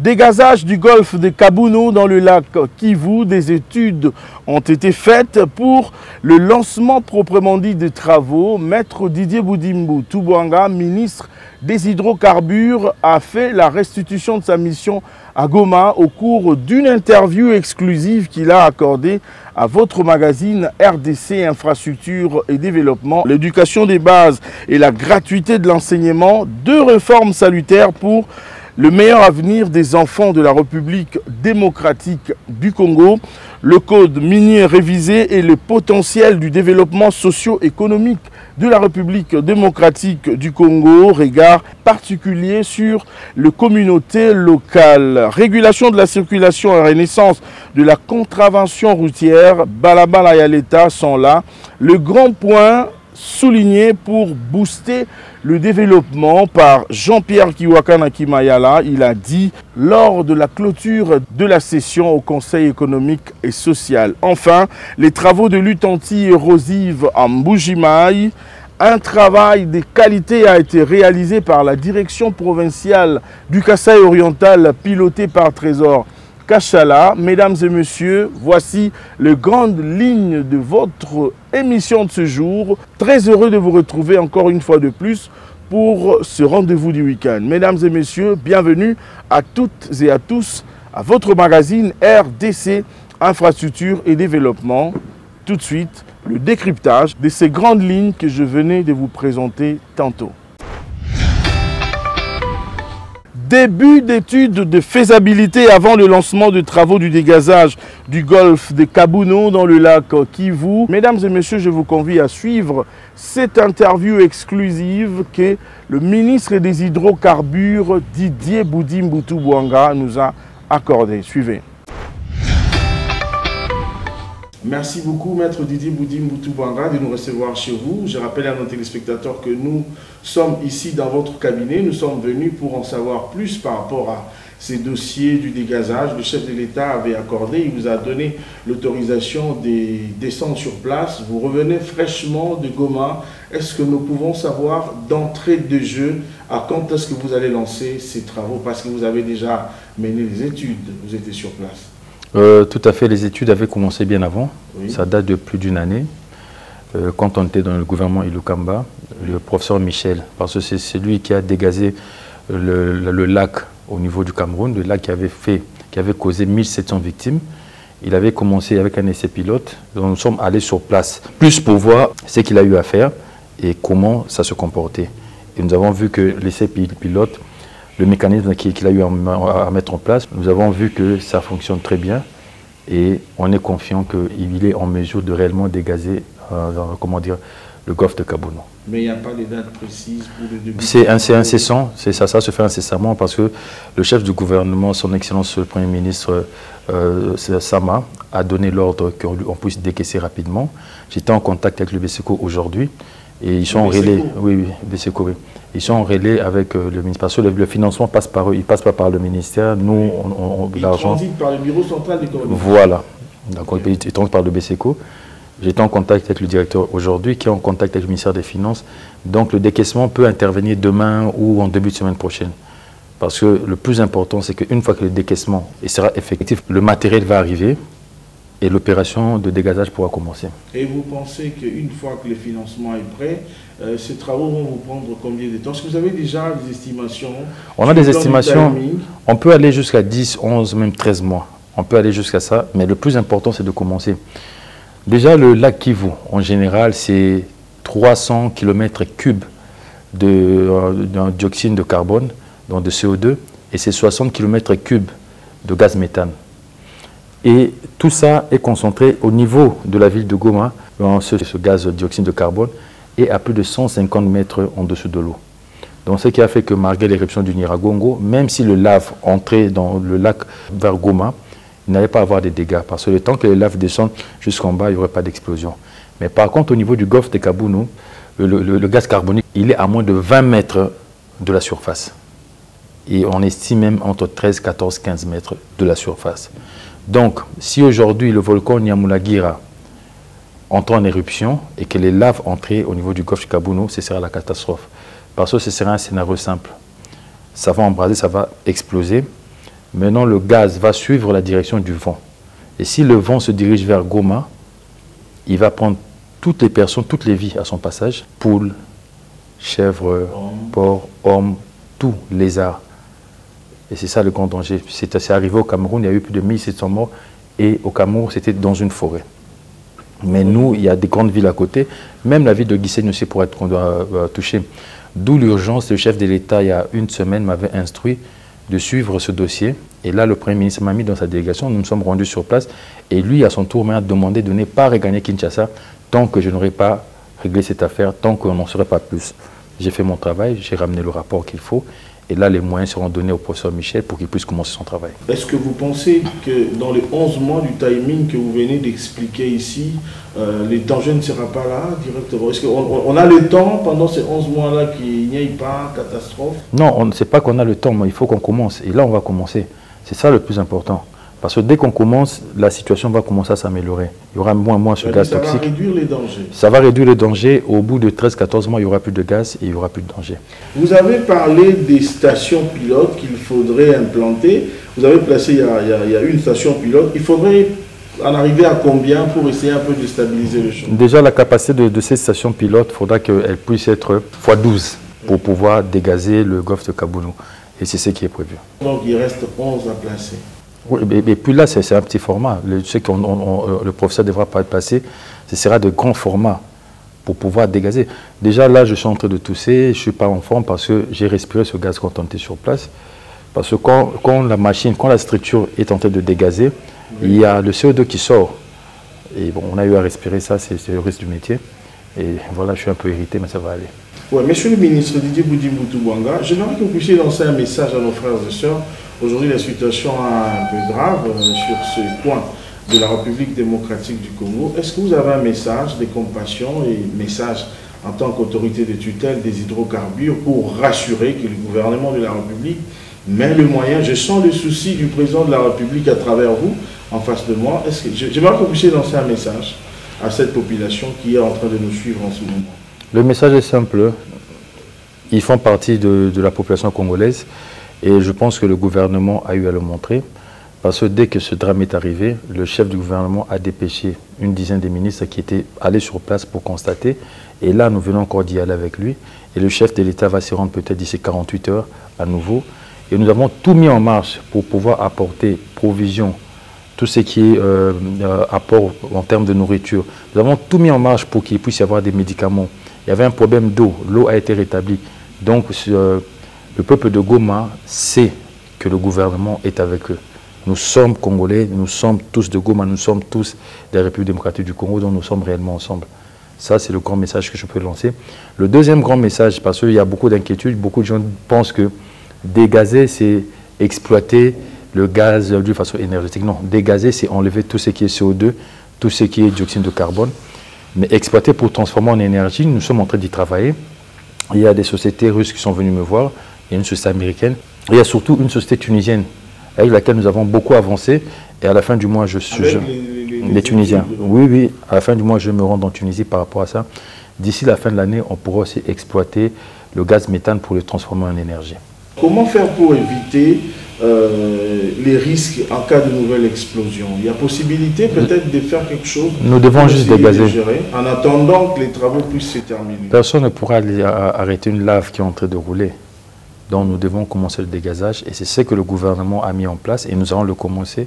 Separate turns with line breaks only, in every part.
Dégazage du golfe de Kabuno dans le lac Kivu, des études ont été faites pour le lancement proprement dit des travaux. Maître Didier Boudimbu Toubouanga, ministre des hydrocarbures, a fait la restitution de sa mission à Goma au cours d'une interview exclusive qu'il a accordée à votre magazine RDC Infrastructure et Développement. L'éducation des bases et la gratuité de l'enseignement, deux réformes salutaires pour le meilleur avenir des enfants de la République démocratique du Congo, le code minier révisé et le potentiel du développement socio-économique de la République démocratique du Congo, regard particulier sur les communautés locales. Régulation de la circulation et renaissance de la contravention routière, Balabala et l'État sont là. Le grand point souligné pour booster le développement par Jean-Pierre Kiwakana Kimayala. Il a dit lors de la clôture de la session au Conseil économique et social. Enfin, les travaux de lutte anti-érosive à Mbujimaï. Un travail de qualité a été réalisé par la direction provinciale du Kasaï oriental pilotée par Trésor Kachala. Mesdames et messieurs, voici les grandes lignes de votre émission de ce jour. Très heureux de vous retrouver encore une fois de plus pour ce rendez-vous du week-end. Mesdames et messieurs, bienvenue à toutes et à tous à votre magazine RDC Infrastructure et Développement. Tout de suite, le décryptage de ces grandes lignes que je venais de vous présenter tantôt. Début d'études de faisabilité avant le lancement de travaux du dégazage du golfe de Kabuno dans le lac Kivu. Mesdames et messieurs, je vous convie à suivre cette interview exclusive que le ministre des Hydrocarbures, Didier Boudimbu Toubouanga, nous a accordée. Suivez. Merci beaucoup, Maître Didier Boudimbu Toubouanga, de nous recevoir chez vous. Je rappelle à nos téléspectateurs que nous sommes ici dans votre cabinet. Nous sommes venus pour en savoir plus par rapport à ces dossiers du dégazage. Le chef de l'État avait accordé, il vous a donné l'autorisation de descendre sur place. Vous revenez fraîchement de Goma. Est-ce que nous pouvons savoir d'entrée de jeu à quand est-ce que vous allez lancer ces travaux? Parce que vous avez déjà mené les études, vous étiez sur place.
Tout à fait, les études avaient commencé bien avant, oui. Ça date de plus d'une année. Quand on était dans le gouvernement Ilukamba, le professeur Michel, parce que c'est lui qui a dégazé le lac au niveau du Cameroun, le lac qui avait causé 1700 victimes. Il avait commencé avec un essai pilote, donc nous sommes allés sur place, plus pour voir ce qu'il a eu à faire et comment ça se comportait. Et nous avons vu que l'essai pilote, le mécanisme qu'il a eu à mettre en place, nous avons vu que ça fonctionne très bien et on est confiant qu'il est en mesure de réellement dégazer le golfe de Kabuno.
Mais il n'y a pas de date précise pour le début?
C'est incessant, ça se fait incessamment parce que le chef du gouvernement, son Excellence le Premier ministre Sama, a donné l'ordre qu'on puisse décaisser rapidement. J'étais en contact avec le BSECO aujourd'hui. Et ils sont en relais, oui, BSECO, oui. Ils sont en relais avec le ministère. Parce que le financement passe par eux, il ne passe pas par le ministère. Nous, l'argent.
Il transite par le bureau central des coordinations.
Voilà. Donc, il transite par le BSECO. J'étais en contact avec le directeur aujourd'hui, qui est en contact avec le ministère des Finances. Donc, le décaissement peut intervenir demain ou en début de semaine prochaine. Parce que le plus important, c'est qu'une fois que le décaissement sera effectif, le matériel va arriver. Et l'opération de dégazage pourra commencer.
Et vous pensez qu'une fois que le financement est prêt, ces travaux vont vous prendre combien de temps? Est-ce que vous avez déjà des estimations?
On a des estimations. On peut aller jusqu'à 10, 11, même 13 mois. On peut aller jusqu'à ça. Mais le plus important, c'est de commencer. Déjà, le lac Kivu, en général, c'est 300 km3 de dioxyde de carbone, donc de CO2, et c'est 60 km3 de gaz méthane. Et tout ça est concentré au niveau de la ville de Goma, ce gaz dioxyde de carbone, est à plus de 150 mètres en dessous de l'eau. Donc ce qui a fait que malgré l'éruption du Nyiragongo, même si le lave entrait dans le lac vers Goma, il n'allait pas avoir de dégâts. Parce que le temps que les laves descendent jusqu'en bas, il n'y aurait pas d'explosion. Mais par contre, au niveau du golfe de Kabuno, le gaz carbonique, il est à moins de 20 mètres de la surface. Et on estime même entre 13, 14, 15 mètres de la surface. Donc, si aujourd'hui le volcan Nyamulagira entre en éruption et que les laves entrent au niveau du golfe de Kabuno, ce sera la catastrophe. Parce que ce sera un scénario simple. Ça va embraser, ça va exploser. Maintenant, le gaz va suivre la direction du vent. Et si le vent se dirige vers Goma, il va prendre toutes les personnes, toutes les vies à son passage. Poules, chèvres, porcs, hommes, tout, lézards. Et c'est ça le grand danger. C'est arrivé au Cameroun, il y a eu plus de 1700 morts. Et au Cameroun, c'était dans une forêt. Mais nous, il y a des grandes villes à côté. Même la ville de Gisenyi aussi pourrait être touchée. D'où l'urgence. Le chef de l'État, il y a une semaine, m'avait instruit de suivre ce dossier. Et là, le Premier ministre m'a mis dans sa délégation. Nous nous sommes rendus sur place. Et lui, à son tour, m'a demandé de ne pas regagner Kinshasa tant que je n'aurais pas réglé cette affaire, tant qu'on n'en saurait pas plus. J'ai fait mon travail, j'ai ramené le rapport qu'il faut. Et là, les moyens seront donnés au professeur Michel pour qu'il puisse commencer son travail.
Est-ce que vous pensez que dans les 11 mois du timing que vous venez d'expliquer ici, les dangers ne sera pas là directement? Est-ce qu'on a le temps pendant ces 11 mois-là qu'il n'y ait pas catastrophe?
Non, on ne sait pas qu'on a le temps, mais il faut qu'on commence. Et là, on va commencer. C'est ça le plus important. Parce que dès qu'on commence, la situation va commencer à s'améliorer. Il y aura moins ce gaz toxique. Ça va
réduire les dangers.
Ça va réduire les dangers. Au bout de 13-14 mois, il n'y aura plus de gaz et il n'y aura plus de danger.
Vous avez parlé des stations pilotes qu'il faudrait implanter. Vous avez placé, il y a une station pilote. Il faudrait en arriver à combien pour essayer un peu de stabiliser le champ?
Déjà, la capacité de ces stations pilotes, il faudra qu'elle puisse être x12 pour pouvoir dégazer le golfe de Kabounou. Et c'est ce qui est prévu.
Donc, il reste 11 à placer.
Oui, et puis là, c'est un petit format. Je sais que le professeur ne devra pas être passé. Ce sera de grands formats pour pouvoir dégazer. Déjà, là, je suis en train de tousser. Je ne suis pas en forme parce que j'ai respiré ce gaz quand on était sur place. Parce que quand la machine, quand la structure est en train de dégazer, il y a le CO2 qui sort. Et bon, on a eu à respirer ça, c'est le risque du métier. Et voilà, je suis un peu irrité, mais ça va aller.
Ouais, Monsieur le ministre Didier Boudimbou Toubouanga, j'aimerais que vous puissiez lancer un message à nos frères et sœurs. Aujourd'hui, la situation est un peu grave sur ce point de la République démocratique du Congo. Est-ce que vous avez un message de compassion et message en tant qu'autorité de tutelle des hydrocarbures pour rassurer que le gouvernement de la République met le moyen? Je sens le souci du président de la République à travers vous, en face de moi. J'aimerais que vous puissiez lancer un message à cette population qui est en train de nous suivre en ce moment.
Le message est simple. Ils font partie de la population congolaise et je pense que le gouvernement a eu à le montrer parce que dès que ce drame est arrivé, le chef du gouvernement a dépêché une dizaine de ministres qui étaient allés sur place pour constater. Et là, nous venons encore d'y aller avec lui. Et le chef de l'État va s'y rendre peut-être d'ici 48 heures à nouveau. Et nous avons tout mis en marche pour pouvoir apporter provision, tout ce qui est apport en termes de nourriture. Nous avons tout mis en marche pour qu'il puisse y avoir des médicaments. Il y avait un problème d'eau. L'eau a été rétablie. Donc, le peuple de Goma sait que le gouvernement est avec eux. Nous sommes Congolais, nous sommes tous de Goma, nous sommes tous des Républiques démocratiques du Congo, donc nous sommes réellement ensemble. Ça, c'est le grand message que je peux lancer. Le deuxième grand message, parce qu'il y a beaucoup d'inquiétudes, beaucoup de gens pensent que dégazer, c'est exploiter le gaz d'une façon énergétique. Non, dégazer, c'est enlever tout ce qui est CO2, tout ce qui est dioxyde de carbone. Mais exploiter pour transformer en énergie, nous sommes en train d'y travailler. Il y a des sociétés russes qui sont venues me voir, il y a une société américaine, il y a surtout une société tunisienne avec laquelle nous avons beaucoup avancé. Et à la fin du mois, les Tunisiens. Oui, à la fin du mois, je me rends en Tunisie par rapport à ça. D'ici la fin de l'année, on pourra aussi exploiter le gaz méthane pour le transformer en énergie.
Comment faire pour éviter les risques en cas de nouvelle explosion? Il y a possibilité peut-être de faire quelque chose.
Nous devons juste dégazer.
En attendant que les travaux puissent se terminer.
Personne ne pourra arrêter une lave qui est en train de rouler. Donc nous devons commencer le dégazage et c'est ce que le gouvernement a mis en place et nous allons le commencer.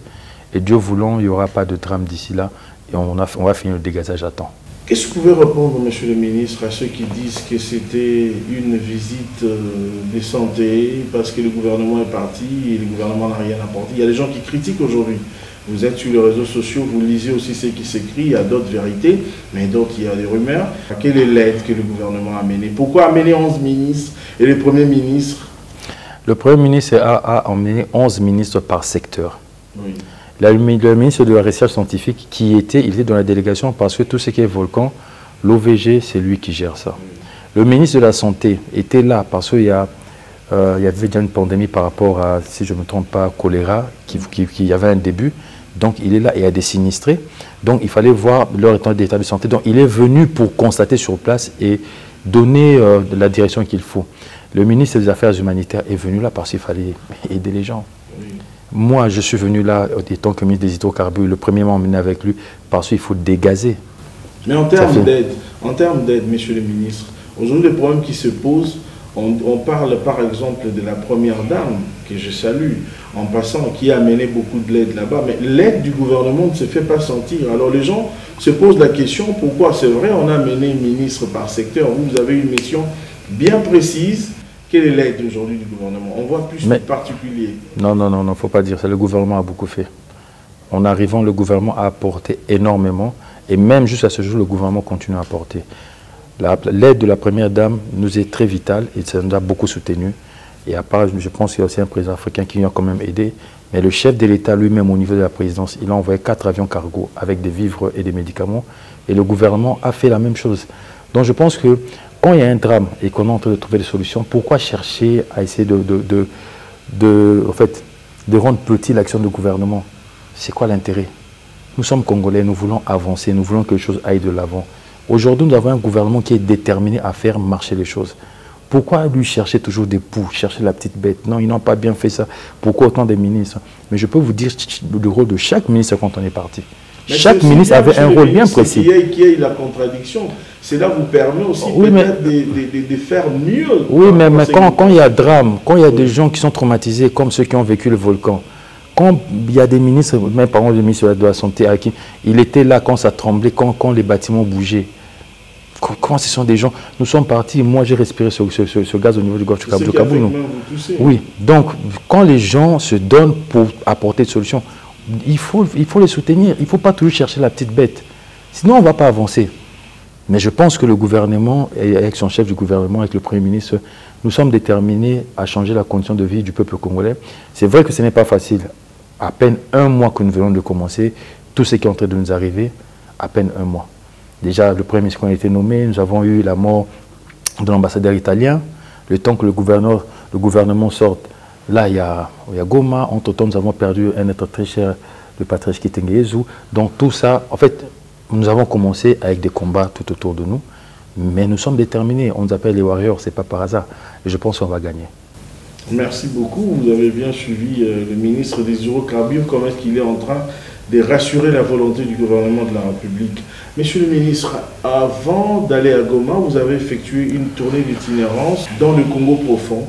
Et Dieu voulant, il n'y aura pas de drame d'ici là et on va finir le dégazage à temps.
Qu'est-ce que vous pouvez répondre, Monsieur le ministre, à ceux qui disent que c'était une visite de santé parce que le gouvernement est parti et le gouvernement n'a rien apporté? Il y a des gens qui critiquent aujourd'hui. Vous êtes sur les réseaux sociaux, vous lisez aussi ce qui s'écrit, il y a d'autres vérités, mais d'autres, il y a des rumeurs. Quelle est l'aide que le gouvernement a menée? Pourquoi amener 11 ministres et le Premier ministre?
Le Premier ministre a emmené 11 ministres par secteur.
Oui.
Le ministre de la Recherche scientifique il était dans la délégation parce que tout ce qui est volcan, l'OVG, c'est lui qui gère ça. Oui. Le ministre de la Santé était là parce qu'il y avait déjà une pandémie par rapport à, si je ne me trompe pas, choléra, qui y avait un début. Donc il est là et il y a des sinistrés. Donc il fallait voir leur état de santé. Donc il est venu pour constater sur place et donner la direction qu'il faut. Le ministre des Affaires humanitaires est venu là parce qu'il fallait aider les gens.
Oui.
Moi, je suis venu là, étant que ministre des hydrocarbures, le premier m'a emmené avec lui, parce qu'il faut dégazer.
Mais en termes d'aide, monsieur le ministre, aujourd'hui, le problème qui se pose, on parle par exemple de la première dame, que je salue, en passant, qui a amené beaucoup de l'aide là-bas, mais l'aide du gouvernement ne se fait pas sentir. Alors les gens se posent la question, pourquoi? C'est vrai, on a amené ministre par secteur, vous avez une mission bien précise. Quelle est l'aide aujourd'hui du gouvernement? On voit plus de particuliers.
Non, il ne faut pas dire ça. Le gouvernement a beaucoup fait. En arrivant, le gouvernement a apporté énormément. Et même juste à ce jour, le gouvernement continue à apporter. L'aide de la première dame nous est très vitale et ça nous a beaucoup soutenu. Et à part, je pense qu'il y a aussi un président africain qui nous a quand même aidé. Mais le chef de l'État lui-même, au niveau de la présidence, il a envoyé 4 avions cargo avec des vivres et des médicaments. Et le gouvernement a fait la même chose. Donc je pense que quand il y a un drame et qu'on est en train de trouver des solutions, pourquoi chercher à essayer de rendre petit l'action du gouvernement? C'est quoi l'intérêt? Nous sommes Congolais, nous voulons avancer, nous voulons que les choses aillent de l'avant. Aujourd'hui, nous avons un gouvernement qui est déterminé à faire marcher les choses. Pourquoi lui chercher toujours des poux, chercher la petite bête? Non, ils n'ont pas bien fait ça. Pourquoi autant des ministres? Mais je peux vous dire le rôle de chaque ministre quand on est parti. Chaque ministre avait un rôle bien précis.
Qui a eu la contradiction. Cela vous permet aussi peut-être de faire mieux.
Oui, mais quand il y a drame, quand il y a des gens qui sont traumatisés, comme ceux qui ont vécu le volcan, quand il y a des ministres, même par exemple le ministre de la Santé, il était là quand ça tremblait, quand les bâtiments bougeaient. Comment ce sont des gens? Nous sommes partis, moi j'ai respiré ce gaz au niveau du golfe du Kaboul. Oui, donc quand les gens se donnent pour apporter des solutions, il faut les soutenir. Il ne faut pas toujours chercher la petite bête. Sinon, on ne va pas avancer. Mais je pense que le gouvernement, avec son chef du gouvernement, avec le Premier ministre, nous sommes déterminés à changer la condition de vie du peuple congolais. C'est vrai que ce n'est pas facile. À peine un mois que nous venons de commencer, tout ce qui est en train de nous arriver, à peine un mois. Déjà, le Premier ministre a été nommé, nous avons eu la mort de l'ambassadeur italien. Le temps que le gouvernement sorte, là, il y a Goma. Entre-temps, nous avons perdu un être très cher, le Patrice Kitenge. Donc tout ça, en fait, nous avons commencé avec des combats tout autour de nous. Mais nous sommes déterminés. On nous appelle les warriors, ce n'est pas par hasard. Et je pense qu'on va gagner.
Merci beaucoup. Vous avez bien suivi le ministre des hydrocarbures. Comment est-ce qu'il est en train de rassurer la volonté du gouvernement de la République? Monsieur le ministre, avant d'aller à Goma, vous avez effectué une tournée d'itinérance dans le Congo profond.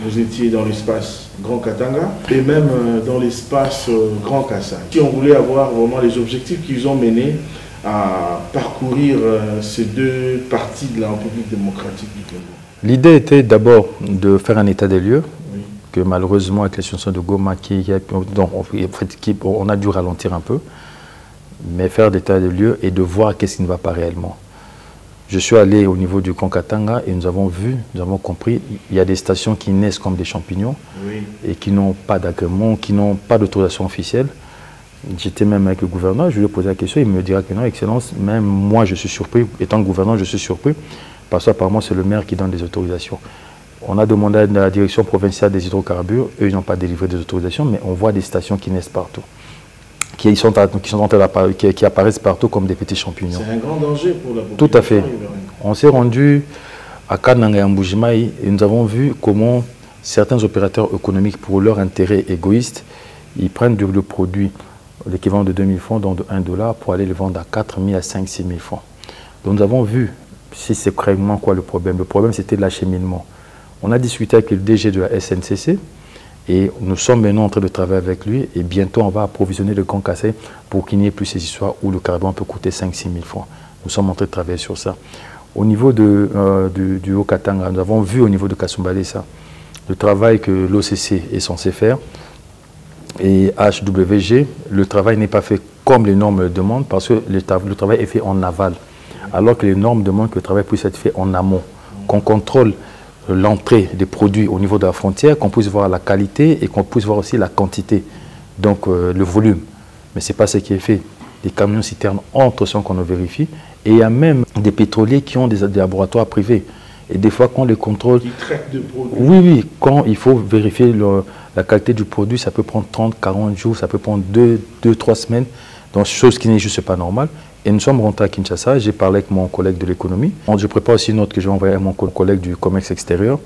Vous étiez dans l'espace Grand Katanga et même dans l'espace Grand Kassai. Si on voulait avoir vraiment les objectifs qu'ils ont menés à parcourir ces deux parties de la République démocratique du Congo.
L'idée était d'abord de faire un état des lieux, oui, que malheureusement avec la situation de Goma, on a dû ralentir un peu, mais faire l'état des lieux et de voir qu'est-ce qui ne va pas réellement. Je suis allé au niveau du Kankatanga et nous avons compris, il y a des stations qui naissent comme des champignons, oui, et qui n'ont pas d'agrément, qui n'ont pas d'autorisation officielle. J'étais même avec le gouverneur, je lui ai posé la question, il me dira que non, Excellence, même moi je suis surpris, étant gouverneur je suis surpris, parce qu'apparemment c'est le maire qui donne des autorisations. On a demandé à la direction provinciale des hydrocarbures, eux ils n'ont pas délivré des autorisations, mais on voit des stations qui naissent partout. Qui apparaissent partout comme des petits champignons.
C'est un grand danger pour la population.
Tout à fait. On s'est rendu à Kananga et Mbujimaï et nous avons vu comment certains opérateurs économiques, pour leur intérêt égoïste, ils prennent le produit, l'équivalent de 2000 francs, donc de $1, pour aller le vendre à 4 000 à 5 000, 6 000 francs. Donc nous avons vu, si c'est vraiment quoi le problème. Le problème c'était l'acheminement. On a discuté avec le DG de la SNCC, et nous sommes maintenant en train de travailler avec lui et bientôt on va approvisionner le Grand Kassai pour qu'il n'y ait plus ces histoires où le carburant peut coûter 5 000 à 6 000 francs. Nous sommes en train de travailler sur ça. Au niveau du Haut-Katanga, nous avons vu au niveau de Kasumbalesa le travail que l'OCC est censé faire et HWG, le travail n'est pas fait comme les normes le demandent parce que le travail est fait en aval alors que les normes demandent que le travail puisse être fait en amont, qu'on contrôle l'entrée des produits au niveau de la frontière, qu'on puisse voir la qualité et qu'on puisse voir aussi la quantité, donc le volume. Mais ce n'est pas ce qui est fait. Les camions citernes entrent sans qu'on le vérifie. Et il y a même des pétroliers qui ont des laboratoires privés. Et des fois, quand les contrôles...
Qui traitent de produits.
Oui, quand il faut vérifier la qualité du produit, ça peut prendre 30, 40 jours, ça peut prendre 2, 3 semaines. Donc, chose qui n'est juste pas normale. Et nous sommes rentrés à Kinshasa, j'ai parlé avec mon collègue de l'économie. Je prépare aussi une note que je vais envoyer à mon collègue du commerce extérieur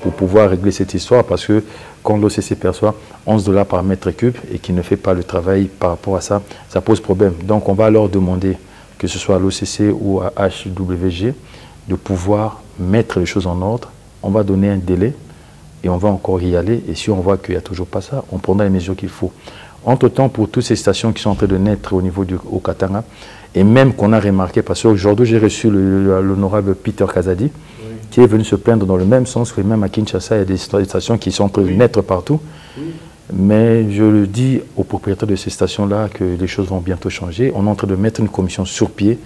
pour pouvoir régler cette histoire, parce que quand l'OCC perçoit 11 $ par mètre cube et qu'il ne fait pas le travail par rapport à ça, ça pose problème. Donc on va leur demander, que ce soit à l'OCC ou à HWG, de pouvoir mettre les choses en ordre. On va donner un délai et on va encore y aller. Et si on voit qu'il n'y a toujours pas ça, on prendra les mesures qu'il faut. Entre-temps, pour toutes ces stations qui sont en train de naître au niveau du Haut-Katanga, et même qu'on a remarqué, parce qu'aujourd'hui j'ai reçu l'honorable Peter Kazadi, oui, qui est venu se plaindre dans le même sens que même à Kinshasa, il y a des stations qui sont en train de naître partout. Oui. Mais je le dis aux propriétaires de ces stations-là que les choses vont bientôt changer. On est en train de mettre une commission sur pied.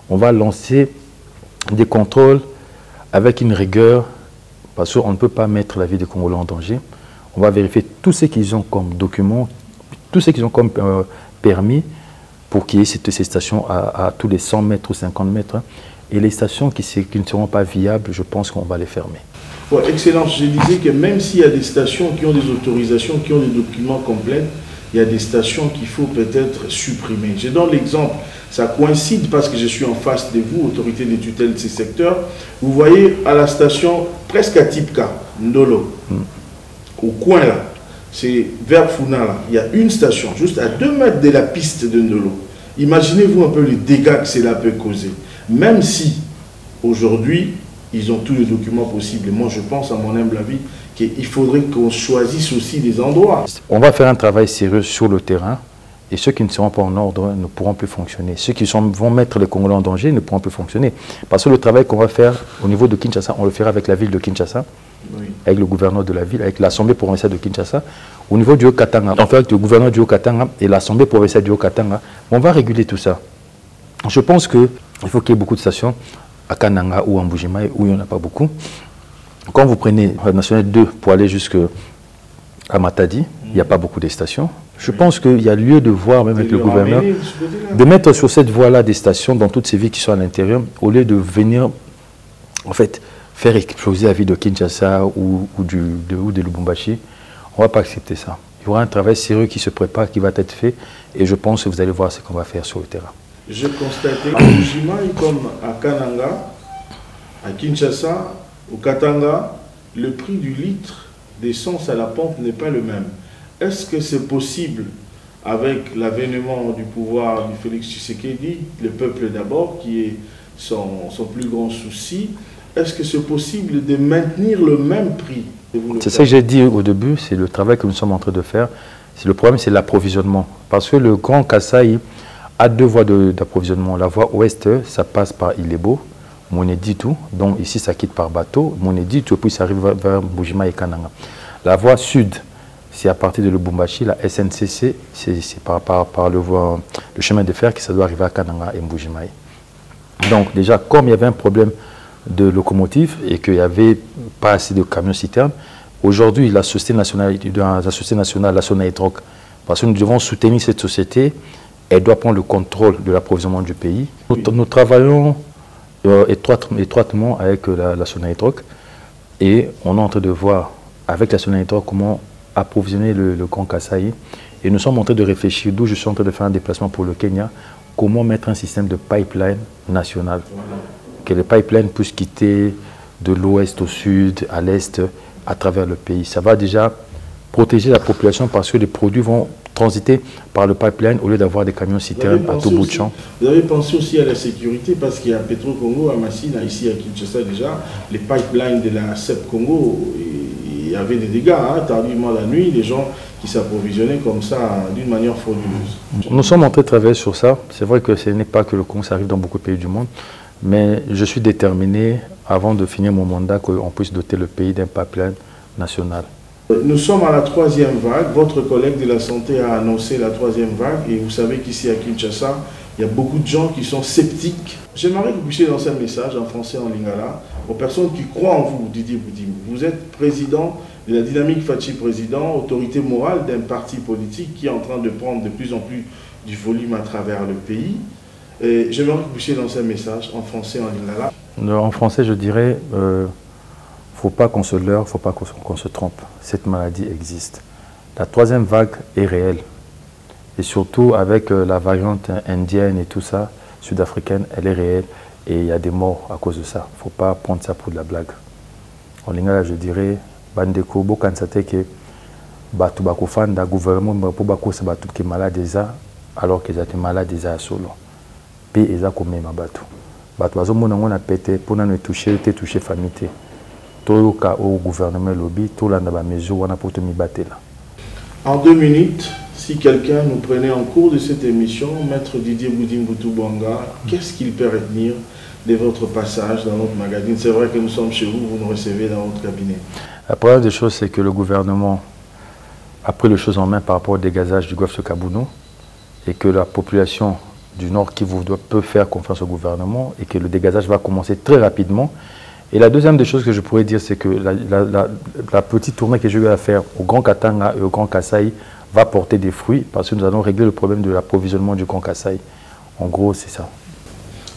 On va lancer des contrôles avec une rigueur, parce qu'on ne peut pas mettre la vie des Congolais en danger. On va vérifier tout ce qu'ils ont comme documents, tout ce qu'ils ont comme permis, pour qu'il y ait ces stations à tous les 100 mètres ou 50 mètres. Et les stations qui ne seront pas viables, je pense qu'on va les fermer.
Bon, Excellence, je disais que même s'il y a des stations qui ont des autorisations, qui ont des documents complets, il y a des stations qu'il faut peut-être supprimer. Je donne l'exemple, ça coïncide parce que je suis en face de vous, autorité de tutelle de ces secteurs. Vous voyez à la station, presque à Tipka, Ndolo, au coin là, c'est vers Funa là, il y a une station, juste à 2 mètres de la piste de Ndolo. Imaginez-vous un peu les dégâts que cela peut causer. Même si, aujourd'hui, ils ont tous les documents possibles. Et moi, je pense, à mon humble avis, qu'il faudrait qu'on choisisse aussi des endroits.
On va faire un travail sérieux sur le terrain. Et ceux qui ne seront pas en ordre ne pourront plus fonctionner. Ceux qui vont mettre les Congolais en danger ne pourront plus fonctionner. Parce que le travail qu'on va faire au niveau de Kinshasa, on le fera avec la ville de Kinshasa, oui, avec le gouverneur de la ville, avec l'Assemblée provinciale de Kinshasa. Au niveau du Haut-Katanga, on fait avec le gouverneur du Haut-Katanga et l'Assemblée provinciale du Haut-Katanga. On va réguler tout ça. Je pense qu'il faut qu'il y ait beaucoup de stations à Kananga ou à Mbujimaï, où il n'y en a pas beaucoup. Quand vous prenez la nationale 2 pour aller jusqu'à Matadi, il n'y a pas beaucoup de stations. Je pense qu'il y a lieu de voir, même avec le gouverneur, de mettre sur cette voie-là des stations dans toutes ces villes qui sont à l'intérieur, au lieu de venir, en fait, faire exploser la ville de Kinshasa ou de Lubumbashi. On ne va pas accepter ça. Il y aura un travail sérieux qui se prépare, qui va être fait, et je pense que vous allez voir ce qu'on va faire sur le terrain.
Je constatais à Mbujimaï comme à Kananga, à Kinshasa, au Katanga, le prix du litre d'essence à la pompe n'est pas le même. Est-ce que c'est possible, avec l'avènement du pouvoir du Félix Tshisekedi, le peuple d'abord, qui est son plus grand souci, est-ce que c'est possible de maintenir le même prix?
C'est ça que j'ai dit au début, c'est le travail que nous sommes en train de faire. Le problème, c'est l'approvisionnement. Parce que le Grand Kasaï a 2 voies d'approvisionnement. La voie ouest, ça passe par Ilebo, Moneditu, donc ici ça quitte par bateau, Moneditu, et puis ça arrive vers Mbujimaï et Kananga. La voie sud, c'est à partir de Lubumbashi, la SNCC, c'est par le chemin de fer que ça doit arriver à Kananga et Mbujimaï. Donc déjà, comme il y avait un problème de locomotive et qu'il n'y avait pas assez de camions-citernes, aujourd'hui, la société nationale, la Sonatrach, parce que nous devons soutenir cette société, elle doit prendre le contrôle de l'approvisionnement du pays. Nous travaillons étroitement avec la Sonatrach et on est en train de voir avec la Sonatrach comment approvisionner le Grand Kasaï. Et nous sommes en train de réfléchir, d'où je suis en train de faire un déplacement pour le Kenya, comment mettre un système de pipeline national. Que les pipelines puissent quitter de l'ouest au sud, à l'est, à travers le pays. Ça va déjà protéger la population parce que les produits vont transiter par le pipeline au lieu d'avoir des camions citernes à tout bout de champ.
Vous avez pensé aussi à la sécurité parce qu'il y a Petro Congo, à Massina, ici à Kinshasa déjà, les pipelines de la CEP Congo, il y avait des dégâts, hein, tardivement la nuit, les gens qui s'approvisionnaient comme ça d'une manière frauduleuse.
Nous sommes en train de travailler sur ça. C'est vrai que ce n'est pas que le Congo, ça arrive dans beaucoup de pays du monde, mais je suis déterminé, avant de finir mon mandat, qu'on puisse doter le pays d'un pipeline national.
Nous sommes à la 3e vague. Votre collègue de la santé a annoncé la 3e vague et vous savez qu'ici à Kinshasa, il y a beaucoup de gens qui sont sceptiques. J'aimerais que vous puissiez lancer un message en français, en lingala, aux personnes qui croient en vous, Didier Boudimbou. Vous êtes président de la Dynamique Fachi Président, autorité morale d'un parti politique qui est en train de prendre de plus en plus du volume à travers le pays. J'aimerais que vous puissiez lancer un message en français, en lingala.
En français, je dirais... Il ne faut pas qu'on se leurre, il ne faut pas qu'on se trompe. Cette maladie existe. La 3e vague est réelle. Et surtout avec la variante indienne et tout ça, sud-africaine, elle est réelle. Et il y a des morts à cause de ça. Il ne faut pas prendre ça pour de la blague. En lingala, je dirais, bandeko bokansate que batu bakofanda gouvernement pour bakosa batu qui malade déjà alors qu'ils étaient malades déjà solo. Puis ils ont commis ma batu. Batu bazomona ngona pété pour nous toucher famille. Tout cas au gouvernement lobby, tout là dans la mesure on a pour te mi batela.
En 2 minutes, si quelqu'un nous prenait en cours de cette émission, Maître Didier Boudimbou Toubouanga, qu'est-ce qu'il peut retenir de votre passage dans notre magazine? C'est vrai que nous sommes chez vous, vous nous recevez dans votre cabinet.
La première des choses, c'est que le gouvernement a pris les choses en main par rapport au dégazage du golfe de Kabounou et que la population du Nord Kivu peut faire confiance au gouvernement et que le dégazage va commencer très rapidement. Et la deuxième des choses que je pourrais dire, c'est que la petite tournée que je vais faire au Grand Katanga et au Grand Kasaï va porter des fruits parce que nous allons régler le problème de l'approvisionnement du Grand Kasaï. En gros, c'est ça.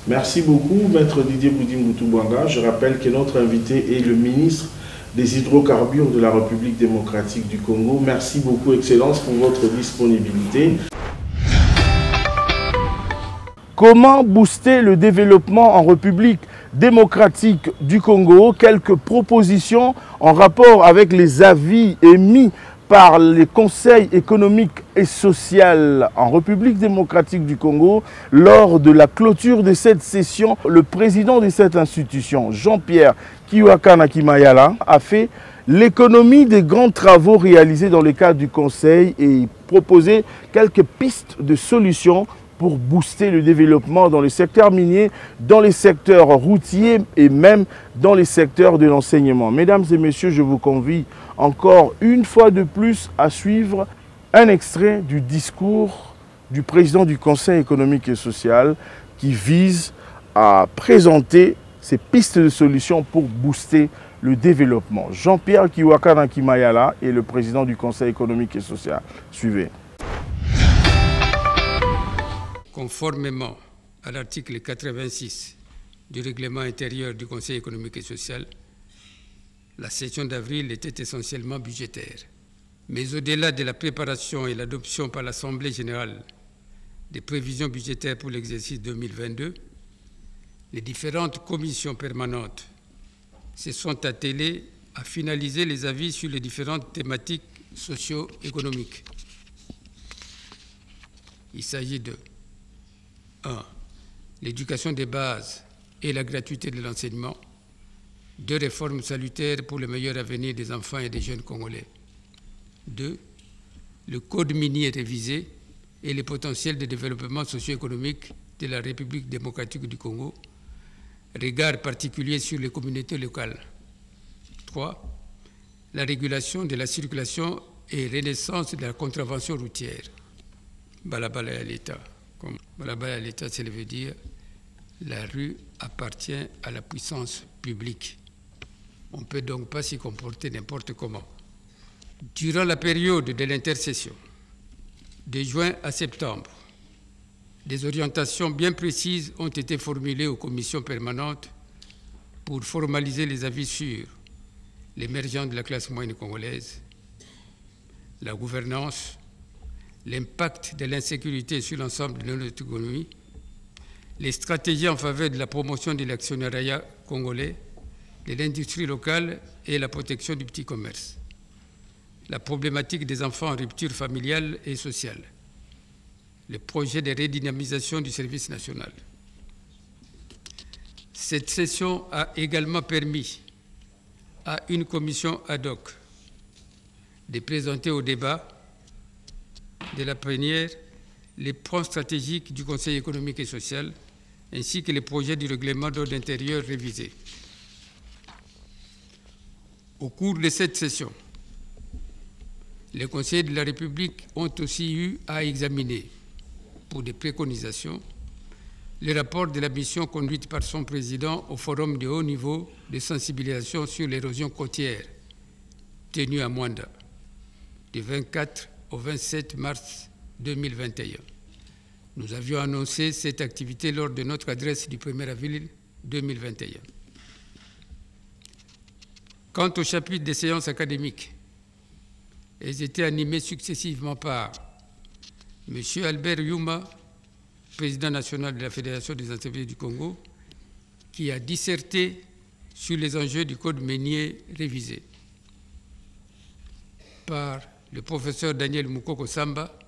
Merci beaucoup, Maître Didier Boudimbou Toubouanga. Je rappelle que notre invité est le ministre des hydrocarbures de la République démocratique du Congo. Merci beaucoup, Excellence, pour votre disponibilité. Comment booster le développement en République démocratique du Congo? Quelques propositions en rapport avec les avis émis par les conseils économiques et sociaux en République démocratique du Congo lors de la clôture de cette session. Le président de cette institution, Jean-Pierre Kiwakana Kimayala, a fait l'économie des grands travaux réalisés dans le cadre du conseil et proposé quelques pistes de solutions pour booster le développement dans le secteur minier, dans les secteurs routiers et même dans les secteurs de l'enseignement. Mesdames et messieurs, je vous convie encore une fois de plus à suivre un extrait du discours du président du Conseil économique et social qui vise à présenter ces pistes de solutions pour booster le développement. Jean-Pierre Kiwakana Kimayala est le président du Conseil économique et social. Suivez.
Conformément à l'article 86 du règlement intérieur du Conseil économique et social, la session d'avril était essentiellement budgétaire. Mais au-delà de la préparation et l'adoption par l'Assemblée générale des prévisions budgétaires pour l'exercice 2022, les différentes commissions permanentes se sont attelées à finaliser les avis sur les différentes thématiques socio-économiques. Il s'agit de 1. L'éducation des bases et la gratuité de l'enseignement. 2. Réformes salutaires pour le meilleur avenir des enfants et des jeunes Congolais. 2. Le code minier révisé et les potentiels de développement socio-économique de la République démocratique du Congo. Regard particulier sur les communautés locales. 3. La régulation de la circulation et renaissance de la contravention routière. Balabala à l'État. Balabala à l'État, ça veut dire la rue appartient à la puissance publique. On ne peut donc pas s'y comporter n'importe comment. Durant la période de l'intercession, de juin à septembre, des orientations bien précises ont été formulées aux commissions permanentes pour formaliser les avis sur l'émergence de la classe moyenne congolaise, la gouvernance, l'impact de l'insécurité sur l'ensemble de notre économie, les stratégies en faveur de la promotion de l'actionnariat congolais, de l'industrie locale et la protection du petit commerce, la problématique des enfants en rupture familiale et sociale, le projet de redynamisation du service national. Cette session a également permis à une commission ad hoc de présenter au débat de la plénière les points stratégiques du Conseil économique et social, ainsi que les projets du règlement d'ordre intérieur révisé. Au cours de cette session, les conseillers de la République ont aussi eu à examiner, pour des préconisations, le rapport de la mission conduite par son président au forum de haut niveau de sensibilisation sur l'érosion côtière, tenu à Mwanda, du 24 au 27 mars 2021. Nous avions annoncé cette activité lors de notre adresse du 1er avril 2021. Quant au chapitre des séances académiques, elles étaient animées successivement par M. Albert Yuma, président national de la Fédération des entreprises du Congo, qui a disserté sur les enjeux du code minier révisé par le professeur Daniel Moukoko Samba,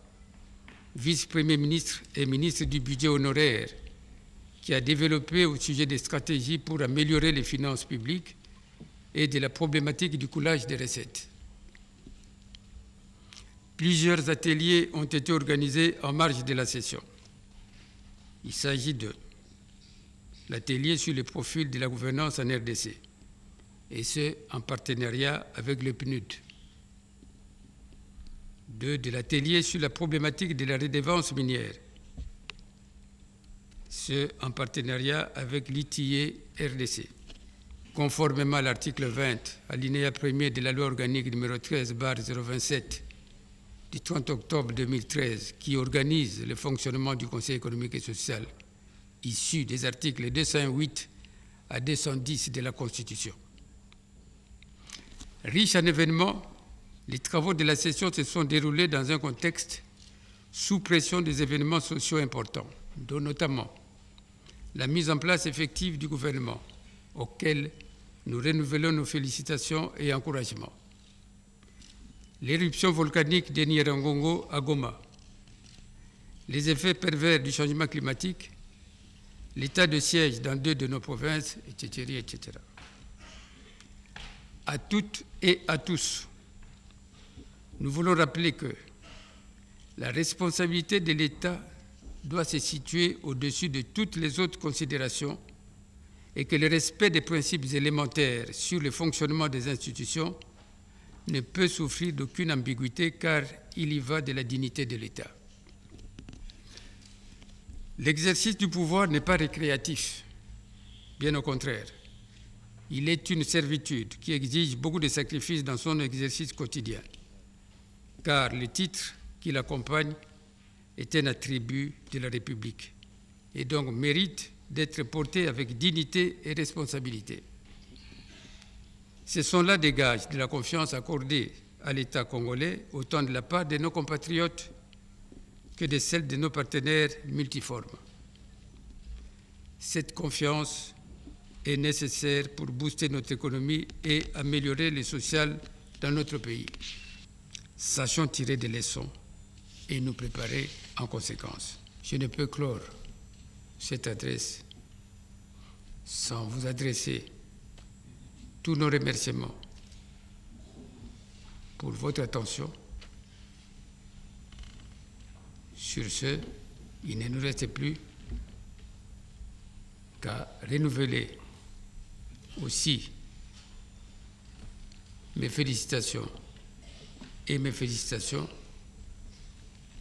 vice-premier ministre et ministre du budget honoraire, qui a développé au sujet des stratégies pour améliorer les finances publiques et de la problématique du coulage des recettes. Plusieurs ateliers ont été organisés en marge de la session. Il s'agit de l'atelier sur le profil de la gouvernance en RDC, et ce, en partenariat avec le PNUD. De l'atelier sur la problématique de la redevance minière, ce, en partenariat avec l'ITIE RDC. Conformément à l'article 20, alinéa 1er de la loi organique numéro 13/027 du 30 octobre 2013, qui organise le fonctionnement du Conseil économique et social, issu des articles 208 à 210 de la Constitution. Riche en événements, les travaux de la session se sont déroulés dans un contexte sous pression des événements sociaux importants, dont notamment la mise en place effective du gouvernement, auquel nous renouvelons nos félicitations et encouragements. L'éruption volcanique de Nyiragongo à Goma, les effets pervers du changement climatique, l'état de siège dans 2 de nos provinces, etc., etc. À toutes et à tous, nous voulons rappeler que la responsabilité de l'État doit se situer au-dessus de toutes les autres considérations et que le respect des principes élémentaires sur le fonctionnement des institutions ne peut souffrir d'aucune ambiguïté car il y va de la dignité de l'État. L'exercice du pouvoir n'est pas récréatif, bien au contraire. Il est une servitude qui exige beaucoup de sacrifices dans son exercice quotidien, car le titre qui l'accompagne est un attribut de la République et donc mérite d'être porté avec dignité et responsabilité. Ce sont là des gages de la confiance accordée à l'État congolais, autant de la part de nos compatriotes que de celle de nos partenaires multiformes. Cette confiance est nécessaire pour booster notre économie et améliorer le social dans notre pays. Sachons tirer des leçons et nous préparer en conséquence. Je ne peux clore cette adresse sans vous adresser tous nos remerciements pour votre attention. Sur ce, il ne nous reste plus qu'à renouveler aussi mes félicitations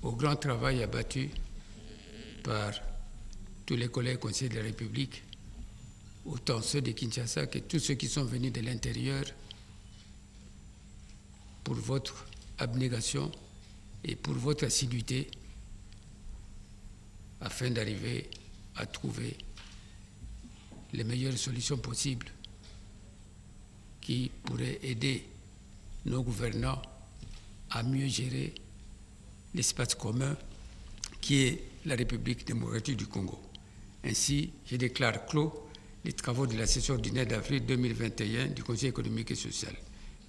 au grand travail abattu par tous les collègues conseillers de la République, autant ceux de Kinshasa que tous ceux qui sont venus de l'intérieur, pour votre abnégation et pour votre assiduité afin d'arriver à trouver les meilleures solutions possibles qui pourraient aider nos gouvernants à mieux gérer l'espace commun qui est la République démocratique du Congo. Ainsi, je déclare clos les travaux de la session ordinaire d'avril 2021 du Conseil économique et social.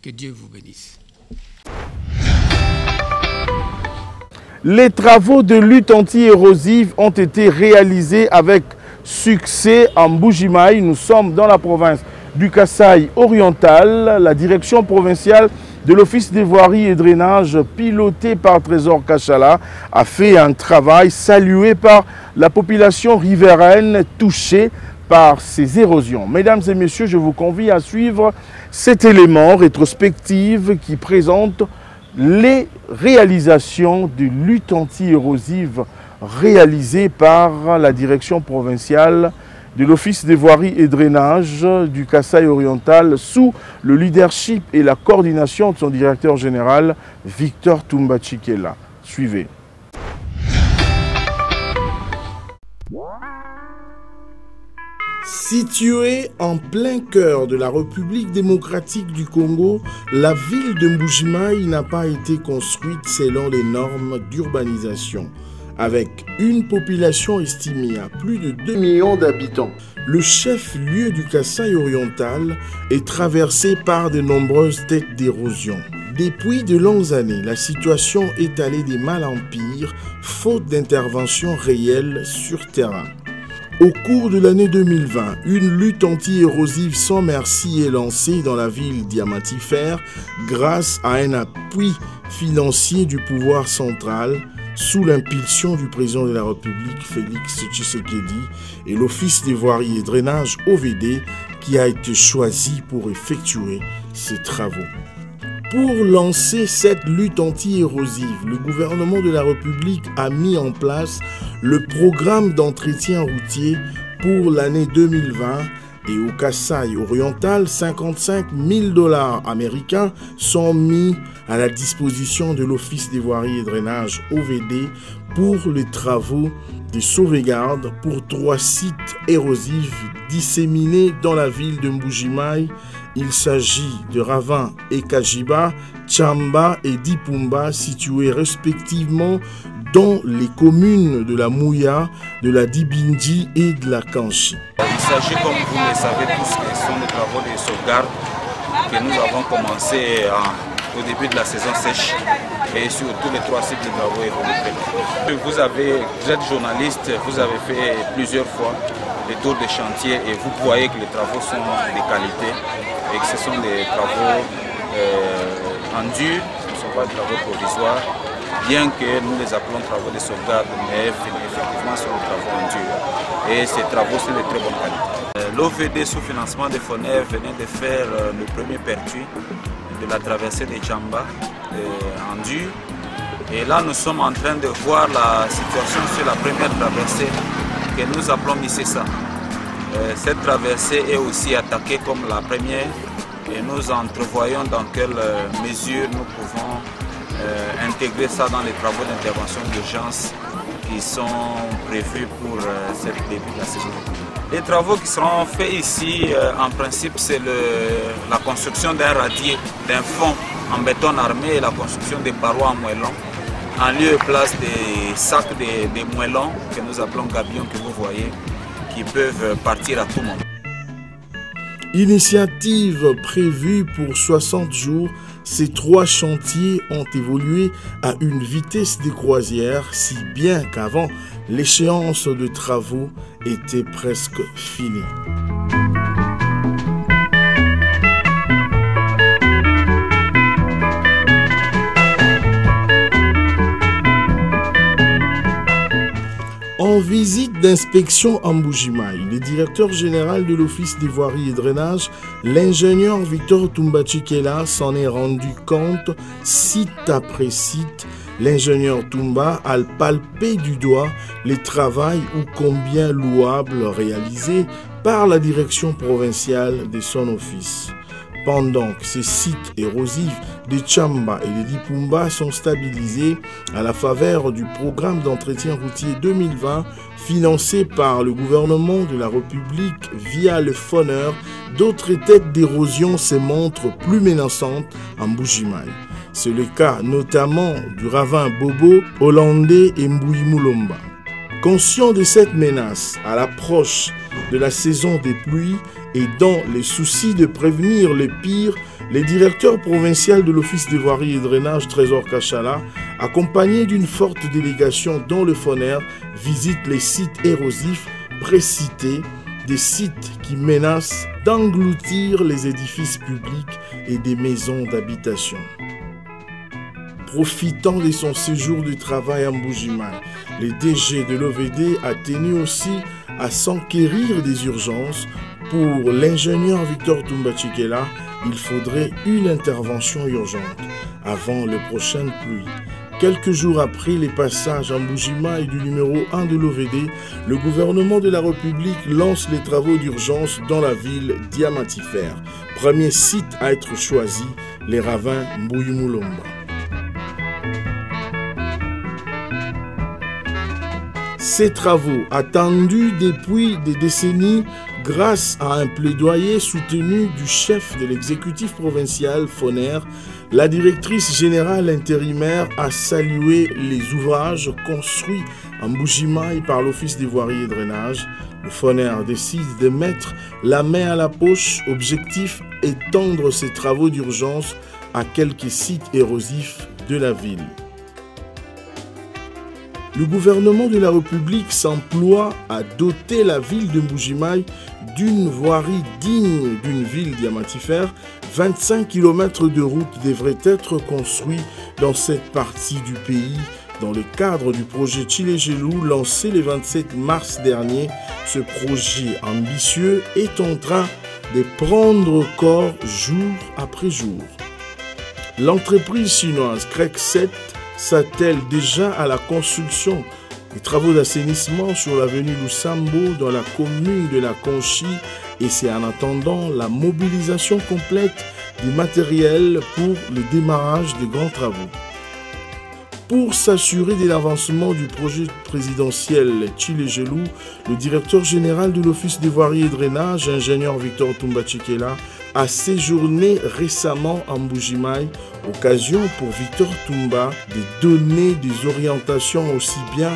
Que Dieu vous bénisse.
Les travaux de lutte anti-érosive ont été réalisés avec succès en Mbuji-Mayi. Nous sommes dans la province du Kasaï oriental. La direction provinciale de l'Office des voiries et drainage, pilotée par Trésor Kachala, a fait un travail salué par la population riveraine touchée par ces érosions. Mesdames et messieurs, je vous convie à suivre cet élément rétrospective qui présente les réalisations de lutte anti-érosive réalisées par la direction provinciale de l'Office des voiries et drainage du Kasaï oriental sous le leadership et la coordination de son directeur général, Victor Toumba-Chikela. Suivez. Située en plein cœur de la République démocratique du Congo, la ville de Mbuji-Mayi n'a pas été construite selon les normes d'urbanisation. Avec une population estimée à plus de 2 millions d'habitants, le chef-lieu du Kasaï oriental est traversé par de nombreuses têtes d'érosion. Depuis de longues années, la situation est allée de mal en pire, faute d'intervention réelle sur terrain. Au cours de l'année 2020, une lutte anti-érosive sans merci est lancée dans la ville diamantifère grâce à un appui financier du pouvoir central sous l'impulsion du président de la République Félix Tshisekedi et l'Office des voiries et drainages OVD qui a été choisi pour effectuer ces travaux. Pour lancer cette lutte anti-érosive, le gouvernement de la République a mis en place le programme d'entretien routier pour l'année 2020 et au Kasaï oriental, 55 000 $ américains sont mis à la disposition de l'Office des voiries et drainages OVD pour les travaux de sauvegarde pour 3 sites érosifs disséminés dans la ville de Mbuji-Mayi. Il s'agit de Ravin et Kajiba, Tchamba et Dipumba, situés respectivement dans les communes de la Mouya, de la Dibindi et de la Kanchi.
Il s'agit, comme vous le savez tous, que ce sont des travaux de sauvegarde que nous avons commencé au début de la saison sèche et sur tous les 3 sites de travaux évolués. Vous êtes journaliste, vous avez fait plusieurs fois les tours des chantiers et vous voyez que les travaux sont de qualité et que ce sont des travaux en dur, ce ne sont pas des travaux provisoires, bien que nous les appelons travaux de sauvegarde, mais effectivement ce sont des travaux en dur. Et ces travaux sont de très bonne qualité. L'OVD sous financement de FONER venait de faire le premier pertuis de la traversée de Tchamba en dur. Et là nous sommes en train de voir la situation sur la première traversée que nous appelons Misesa. Cette traversée est aussi attaquée comme la première et nous entrevoyons dans quelle mesure nous pouvons intégrer ça dans les travaux d'intervention d'urgence qui sont prévus pour cette début de la saison. Les travaux qui seront faits ici, en principe, c'est la construction d'un radier, d'un fond en béton armé et la construction des parois en moellon, en lieu et place des sacs de moellons que nous appelons gabions que vous voyez, qui peuvent partir à tout moment.
Initiative prévue pour 60 jours, ces 3 chantiers ont évolué à une vitesse de croisière, si bien qu'avant, l'échéance de travaux était presque finie. En visite d'inspection à Mbuji-Mayi, le directeur général de l'Office des voiries et drainages, l'ingénieur Victor Toumba-Tchikela, s'en est rendu compte site après site. L'ingénieur Toumba a palpé du doigt les travaux ô combien louables réalisés par la direction provinciale de son office. Pendant que ces sites érosifs de Tchamba et de Dipumba sont stabilisés à la faveur du programme d'entretien routier 2020 financé par le gouvernement de la République via le FONER, d'autres têtes d'érosion se montrent plus menaçantes en Mbuji-Mayi. C'est le cas notamment du ravin Bobo, Hollandais et Mbouyi-Moulomba. Conscient de cette menace à l'approche de la saison des pluies et dans les soucis de prévenir le pire, le directeur provincial de l'Office des voiries et drainages Trésor Kachala, accompagné d'une forte délégation dont le FONER, visite les sites érosifs précités, des sites qui menacent d'engloutir les édifices publics et des maisons d'habitation. Profitant de son séjour de travail à Mbuji-Mayi, le DG de l'OVD a tenu aussi à s'enquérir des urgences. Pour l'ingénieur Victor Toumba-Tchikela, il faudrait une intervention urgente avant les prochaines pluies. Quelques jours après les passages en Mbuji-Mayi du numéro 1 de l'OVD, le gouvernement de la République lance les travaux d'urgence dans la ville diamantifère. Premier site à être choisi, les ravins Mbouyi-Moulomba. Ces travaux, attendus depuis des décennies, grâce à un plaidoyer soutenu du chef de l'exécutif provincial FONER, la directrice générale intérimaire a salué les ouvrages construits en Mbuji-Mayi par l'Office des voiries et drainage, le FONER décide de mettre la main à la poche. Objectif, étendre ces travaux d'urgence à quelques sites érosifs de la ville. Le gouvernement de la République s'emploie à doter la ville de Mbuji-Mayi d'une voirie digne d'une ville diamantifère. 25 km de routes devraient être construits dans cette partie du pays. Dans le cadre du projet Tshilé-Gelou lancé le 27 mars dernier, ce projet ambitieux est en train de prendre corps jour après jour. L'entreprise chinoise Crec 7 s'attelle déjà à la construction des travaux d'assainissement sur l'avenue Lusambo dans la commune de la Conchi, et c'est en attendant la mobilisation complète du matériel pour le démarrage des grands travaux. Pour s'assurer de l'avancement du projet présidentiel Tshilé-Gelou, le directeur général de l'Office des voiries et drainage, ingénieur Victor Toumba-Tchekela, a séjourné récemment en Mbuji-Mayi, occasion pour Victor Toumba de donner des orientations aussi bien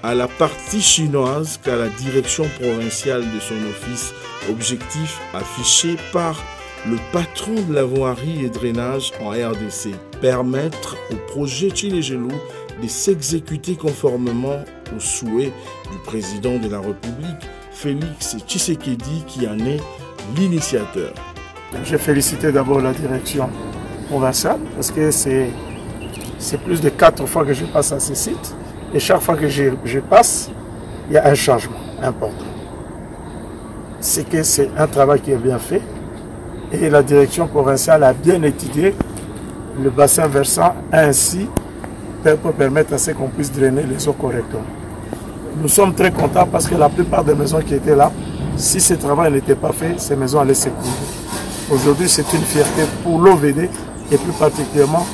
à la partie chinoise qu'à la direction provinciale de son office. Objectif affiché par le patron de la voirie et drainage en RDC, permettre au projet Tshilé-Gelou de s'exécuter conformément aux souhaits du président de la République, Félix Tshisekedi, qui en est l'initiateur.
J'ai félicité d'abord la direction provinciale parce que c'est plus de 4 fois que je passe à ce site, et chaque fois que je passe, il y a un changement important. C'est que c'est un travail qui est bien fait. Et la direction provinciale a bien étudié le bassin versant ainsi pour permettre à ce qu'on puisse drainer les eaux correctement. Nous sommes très contents parce que la plupart des maisons qui étaient là, si ce travail n'était pas fait, ces maisons allaient s'écrouler. Aujourd'hui, c'est une fierté pour l'OVD et plus particulièrement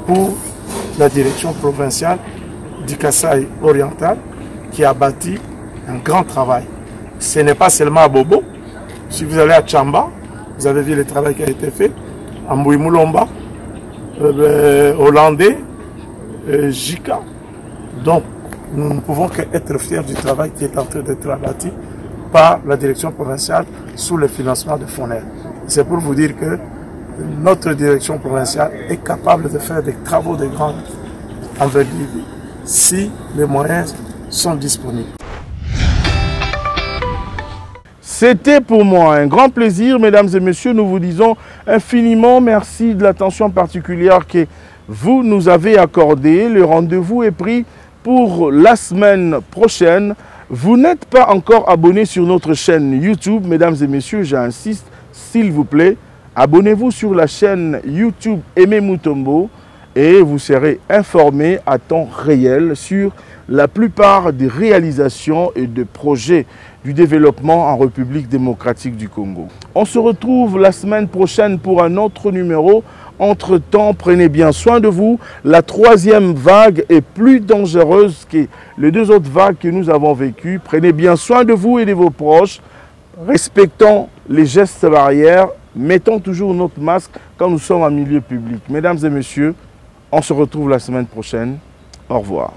pour la direction provinciale du Kasaï oriental qui a bâti un grand travail. Ce n'est pas seulement à Bobo. Si vous allez à Tchamba, vous avez vu le travail qui a été fait à Mbouimoulomba, Hollandais, Jika. Donc, nous ne pouvons qu'être fiers du travail qui est en train d'être abattu par la direction provinciale sous le financement de FONER. C'est pour vous dire que notre direction provinciale est capable de faire des travaux de grande envergure si les moyens sont disponibles.
C'était pour moi un grand plaisir, mesdames et messieurs. Nous vous disons infiniment merci de l'attention particulière que vous nous avez accordée. Le rendez-vous est pris pour la semaine prochaine. Vous n'êtes pas encore abonné sur notre chaîne YouTube, mesdames et messieurs, j'insiste, s'il vous plaît, abonnez-vous sur la chaîne YouTube Aimé Mutombo et vous serez informés à temps réel sur la plupart des réalisations et des projets du développement en République démocratique du Congo. On se retrouve la semaine prochaine pour un autre numéro. Entre-temps, prenez bien soin de vous. La troisième vague est plus dangereuse que les deux autres vagues que nous avons vécues. Prenez bien soin de vous et de vos proches. Respectons les gestes barrières. Mettons toujours notre masque quand nous sommes en milieu public. Mesdames et messieurs, on se retrouve la semaine prochaine. Au revoir.